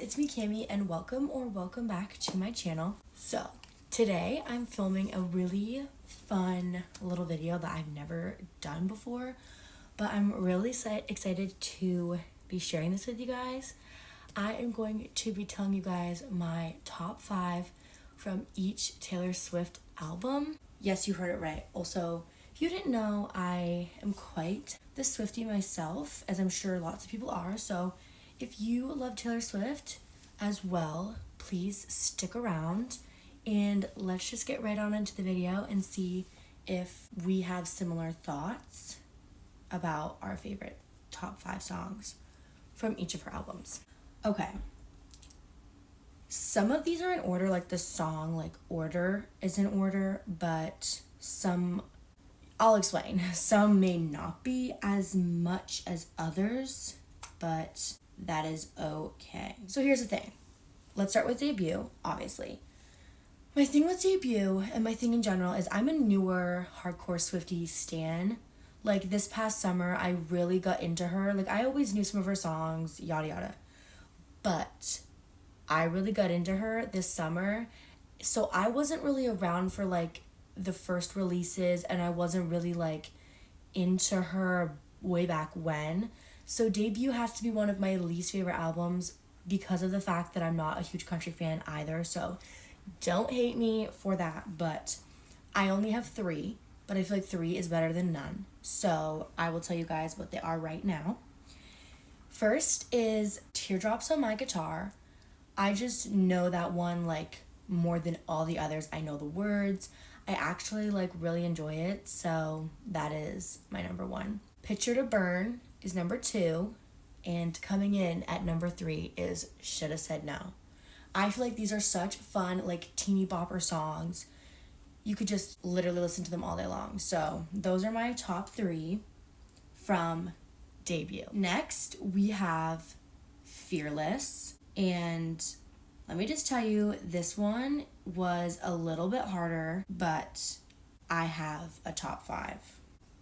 it's me Cami and welcome back to my channel. So today I'm filming a really fun little video that I've never done before, but I'm really excited to be sharing this with you guys. I am going to be telling you guys my top 5 from each Taylor Swift album. Yes, you heard it right. Also, if you didn't know, I am quite the Swiftie myself, as I'm sure lots of people are. So if you love Taylor Swift as well, please stick around and let's just get right on into the video and see if we have similar thoughts about our favorite top 5 songs from each of her albums. Okay. Some of these are in order, like the song, order is in order, but some, I'll explain. Some may not be as much as others, but that is okay. So here's the thing. Let's start with debut, obviously. My thing with debut and my thing in general is I'm a newer hardcore Swiftie stan. Like this past summer, I really got into her. Like I always knew some of her songs, yada yada. But I really got into her this summer. So I wasn't really around for the first releases, and I wasn't really into her way back when. So debut has to be one of my least favorite albums because of the fact that I'm not a huge country fan either. So don't hate me for that, but I only have 3, but I feel like 3 is better than none. So I will tell you guys what they are right now. First is Teardrops on My Guitar. I just know that one more than all the others. I know the words. I actually really enjoy it, so that is my number 1. Picture to Burn is number 2, and coming in at number 3 is Shoulda Said No. I feel like these are such fun teeny bopper songs. You could just literally listen to them all day long. So those are my top 3 from debut. Next we have Fearless, and let me just tell you, this one was a little bit harder, but I have a top 5.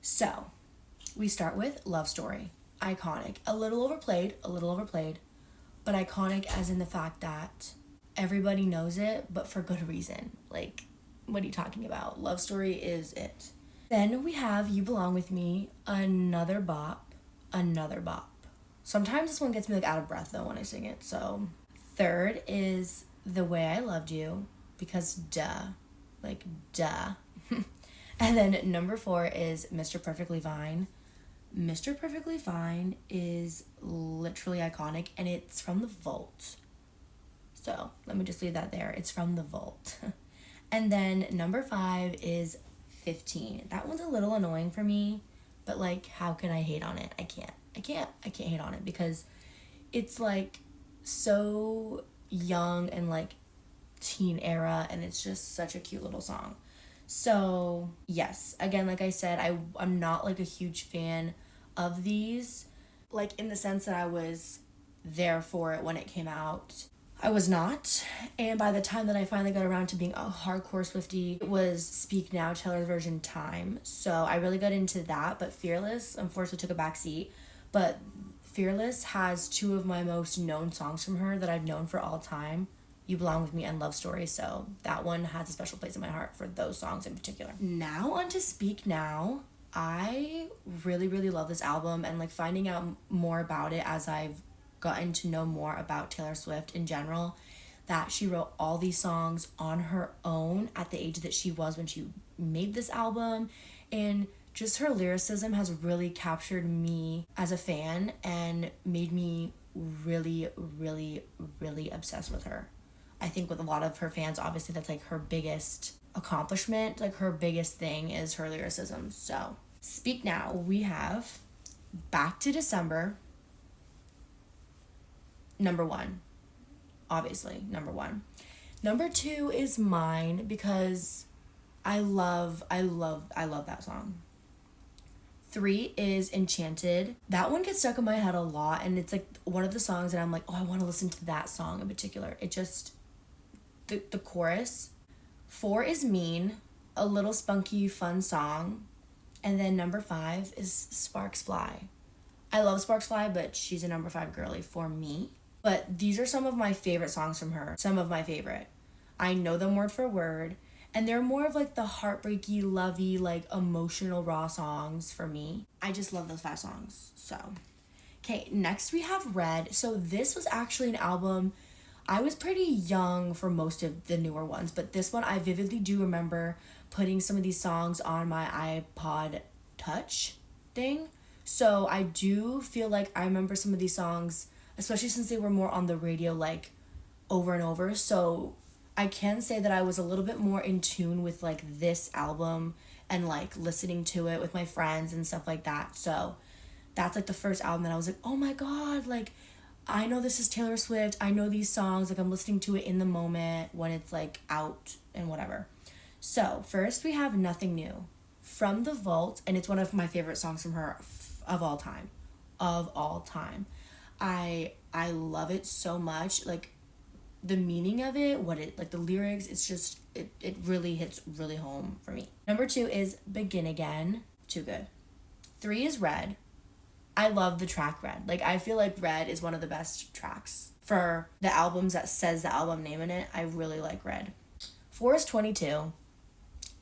So we start with Love Story. Iconic. A little overplayed, but iconic as in the fact that everybody knows it, but for good reason. What are you talking about? Love Story is it. Then we have You Belong With Me, another bop. Sometimes this one gets me out of breath though when I sing it, so. Third is The Way I Loved You, because duh. And then number 4 is Mr. Perfectly Fine. Mr. Perfectly Fine is literally iconic, and it's from The Vault. So let me just leave that there. It's from The Vault. And then number 5 is 15. That one's a little annoying for me, but how can I hate on it? I can't hate on it because it's so young and teen era, and it's just such a cute little song. So yes, again, like I said, I'm not a huge fan of these, in the sense that I was there for it when it came out. I was not, and by the time that I finally got around to being a hardcore Swiftie, it was Speak Now, Taylor's version Time. So I really got into that, but Fearless unfortunately took a back seat. But Fearless has 2 of my most known songs from her that I've known for all time, You Belong With Me and Love Story, so that one has a special place in my heart for those songs in particular. Now on to Speak Now. I really, really love this album, and finding out more about it as I've gotten to know more about Taylor Swift in general, that she wrote all these songs on her own at the age that she was when she made this album, and just her lyricism has really captured me as a fan and made me really, really, really obsessed with her. I think with a lot of her fans, obviously that's her biggest accomplishment, her biggest thing is her lyricism. So Speak Now, we have Back to December, number 1, obviously number 1. Number 2 is Mine, because I love that song. 3 is Enchanted. That one gets stuck in my head a lot, and it's one of the songs that I'm oh, I want to listen to that song in particular. It just, the chorus. 4 is Mean, a little spunky, fun song. And then number 5 is Sparks Fly. I love Sparks Fly, but she's a number 5 girly for me. But these are some of my favorite songs from her. Some of my favorite. I know them word for word. And they're more of like the heartbreaky, lovey, like emotional raw songs for me. I just love those 5 songs. So, okay, next we have Red. So this was actually an album. I was pretty young for most of the newer ones, but this one I vividly do remember putting some of these songs on my iPod Touch thing. So I do feel like I remember some of these songs, especially since they were more on the radio, like over and over. So I can say that I was a little bit more in tune with like this album and like listening to it with my friends and stuff like that. So that's like the first album that I was like, oh my god, like I know this is Taylor Swift. I know these songs. Like I'm listening to it in the moment when it's like out and whatever. So first we have Nothing New from the Vault, and it's one of my favorite songs from her of all time. Of all time. I love it so much. Like the meaning of it, what it, like the lyrics, it's just, it really hits really home for me. Number 2 is Begin Again. Too good. 3 is Red. I love the track Red. Like I feel like Red is one of the best tracks for the albums that says the album name in it. I really like Red. 4 is 22.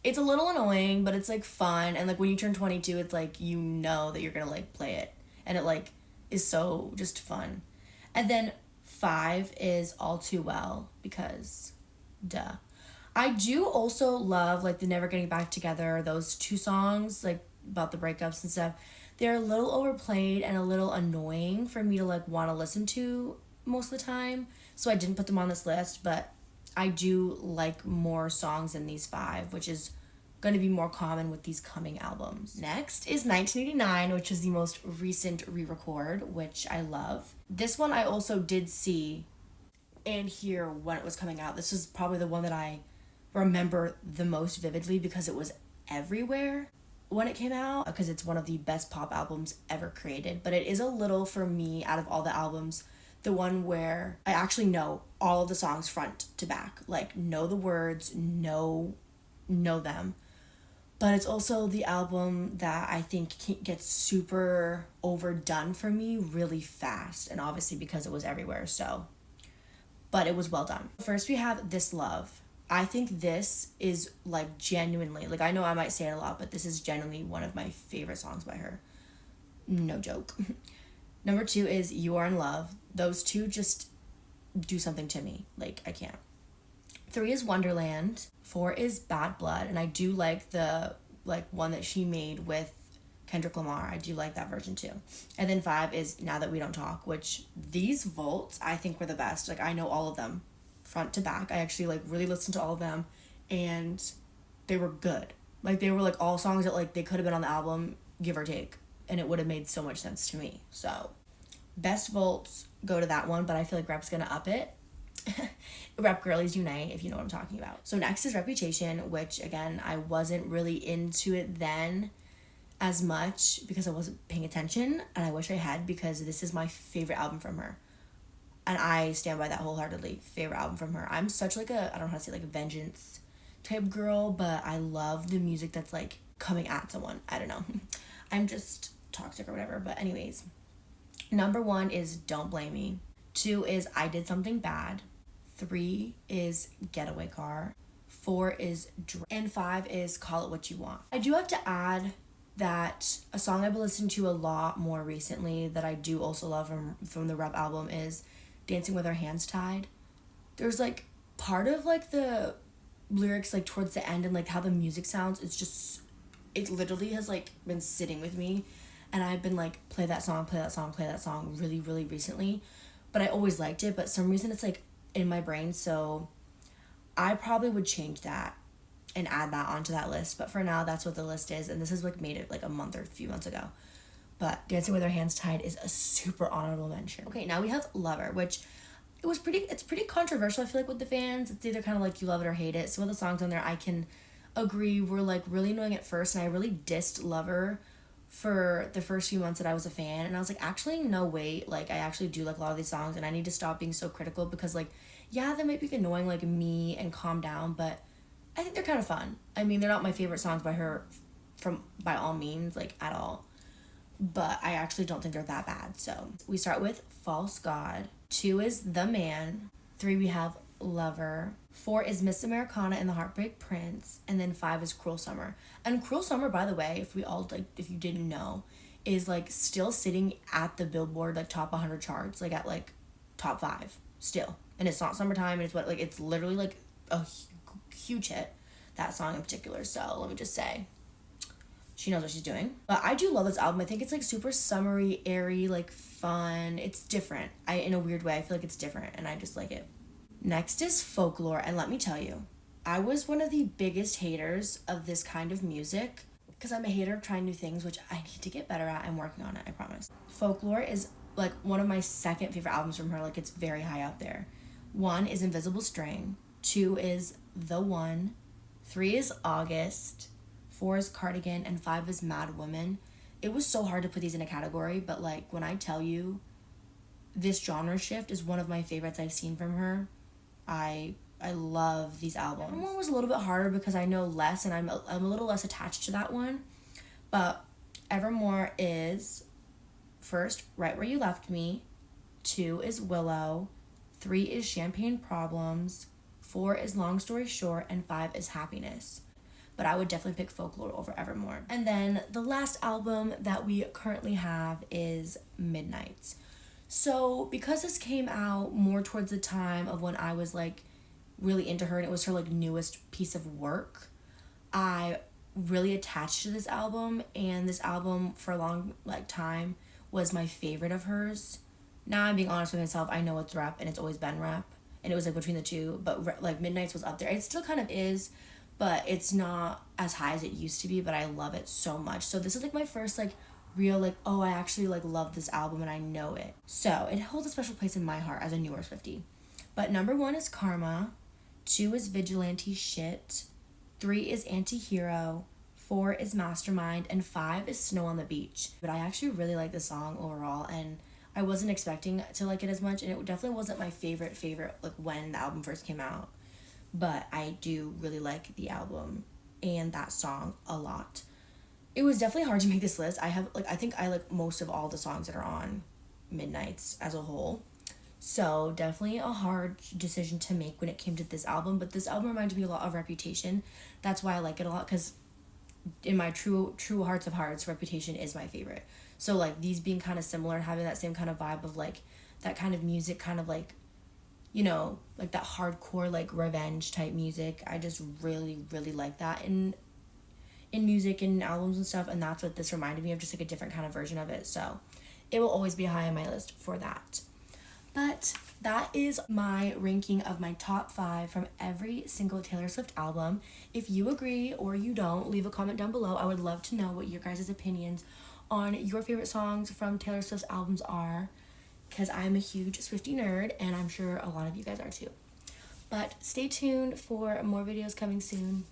It's a little annoying, but it's like fun, and like when you turn 22, it's like you know that you're gonna like play it, and it like is so just fun. And then 5 is All Too Well, because duh. I do also love like the Never Getting Back Together, those 2 songs like about the breakups and stuff. They're a little overplayed and a little annoying for me to like want to listen to most of the time, so I didn't put them on this list, but I do like more songs than these 5, which is going to be more common with these coming albums. Next is 1989, which is the most recent re-record, which I love. This one I also did see and hear when it was coming out. This is probably the one that I remember the most vividly because it was everywhere when it came out, because it's one of the best pop albums ever created. But it is a little, for me, out of all the albums, the one where I actually know all of the songs front to back, like know the words, know them. But it's also the album that I think gets super overdone for me really fast, and obviously because it was everywhere, so. But it was well done. First we have This Love. I think this is like genuinely, like I know I might say it a lot, but this is genuinely one of my favorite songs by her. No joke. Number 2 is You Are in Love. Those 2 just do something to me. Like, I can't. 3 is Wonderland. 4 is Bad Blood. And I do like the, like, one that she made with Kendrick Lamar. I do like that version too. And then 5 is Now That We Don't Talk, which these vaults I think were the best. Like, I know all of them front to back. I actually, like, really listened to all of them. And they were good. Like, they were, like, all songs that, like, they could have been on the album, give or take. And it would have made so much sense to me. So, best vaults go to that one, but I feel like Rep's gonna up it. Rep Girlies Unite, if you know what I'm talking about. So next is Reputation, which again, I wasn't really into it then as much because I wasn't paying attention, and I wish I had, because this is my favorite album from her. And I stand by that wholeheartedly. Favorite album from her. I'm such like a, I don't know how to say, like a vengeance type girl, but I love the music that's like coming at someone. I don't know. I'm just toxic or whatever, but anyways. Number 1 is Don't Blame Me. 2 is I Did Something Bad. 3 is Getaway Car. 4 is and 5 is Call It What You Want. I do have to add that a song I've been listening to a lot more recently that I do also love from the Rep album is Dancing With Our Hands Tied. There's like part of like the lyrics like towards the end and like how the music sounds, it's just, it literally has like been sitting with me, and I've been like play that song really, really recently. But I always liked it, but some reason it's like in my brain, so I probably would change that and add that onto that list. But for now, that's what the list is, and this is like made it like a month or a few months ago. But Dancing With Our Hands Tied is a super honorable mention. Okay, now we have Lover, which it's pretty controversial, I feel like, with the fans. It's either kind of like you love it or hate it. Some of the songs on there I can agree were like really annoying at first, and I really dissed Lover for the first few months that I was a fan, and I was like, actually no, wait, like I actually do like a lot of these songs, and I need to stop being so critical, because like, yeah, they might be annoying like me, and Calm Down, but I think they're kind of fun. I mean, they're not my favorite songs by her by all means, like at all, but I actually don't think they're that bad. So we start with False God. 2 is The Man. 3 we have Lover. 4 is Miss Americana and the Heartbreak Prince. And then 5 is Cruel Summer. And Cruel Summer, by the way, if you didn't know, is like still sitting at the Billboard like top 100 charts, like at like top 5 still. And it's not summertime, and it's literally like a huge hit, that song in particular. So let me just say, she knows what she's doing. But I do love this album. I think it's like super summery, airy, like fun. It's different. In a weird way, I feel like it's different, and I just like it. Next is Folklore, and let me tell you, I was one of the biggest haters of this kind of music because I'm a hater of trying new things, which I need to get better at. I'm working on it, I promise. Folklore is like one of my second favorite albums from her. Like, it's very high up there. 1 is Invisible String. 2 is The One. 3 is August. 4 is Cardigan, and 5 is Mad Woman. It was so hard to put these in a category, but like when I tell you this genre shift is one of my favorites I've seen from her. I love these albums. Evermore was a little bit harder because I know less, and I'm a little less attached to that one. But Evermore is first Right Where You Left Me. 2 is Willow. 3 is Champagne Problems. 4 is Long Story Short, and 5 is Happiness. But I would definitely pick Folklore over Evermore. And then the last album that we currently have is Midnights. So because this came out more towards the time of when I was like really into her, and it was her like newest piece of work, I really attached to this album, and this album for a long like time was my favorite of hers. Now I'm being honest with myself, I know it's rap, and it's always been rap, and it was like between the two, but like Midnights was up there. It still kind of is, but it's not as high as it used to be, but I love it so much. So this is like my first like real like, oh, I actually like love this album and I know it. So it holds a special place in my heart as a newer Swiftie. But number 1 is Karma. 2 is Vigilante Shit. 3 is Anti-Hero. 4 is Mastermind, and 5 is Snow on the Beach. But I actually really like the song overall, and I wasn't expecting to like it as much, and it definitely wasn't my favorite like when the album first came out. But I do really like the album and that song a lot. It was definitely hard to make this list. I think I like most of all the songs that are on Midnights as a whole. So definitely a hard decision to make when it came to this album. But this album reminded me a lot of Reputation. That's why I like it a lot, because in my true hearts of hearts, Reputation is my favorite. So like these being kind of similar, having that same kind of vibe of like that kind of music, kind of like, you know, like that hardcore like revenge type music. I just really, really like that in music and albums and stuff, and that's what this reminded me of, just like a different kind of version of it. So it will always be high on my list for that. But that is my ranking of my top 5 from every single Taylor Swift album. If you agree or you don't, leave a comment down below. I would love to know what your guys' opinions on your favorite songs from Taylor Swift's albums are, because I'm a huge Swiftie nerd, and I'm sure a lot of you guys are too. But stay tuned for more videos coming soon.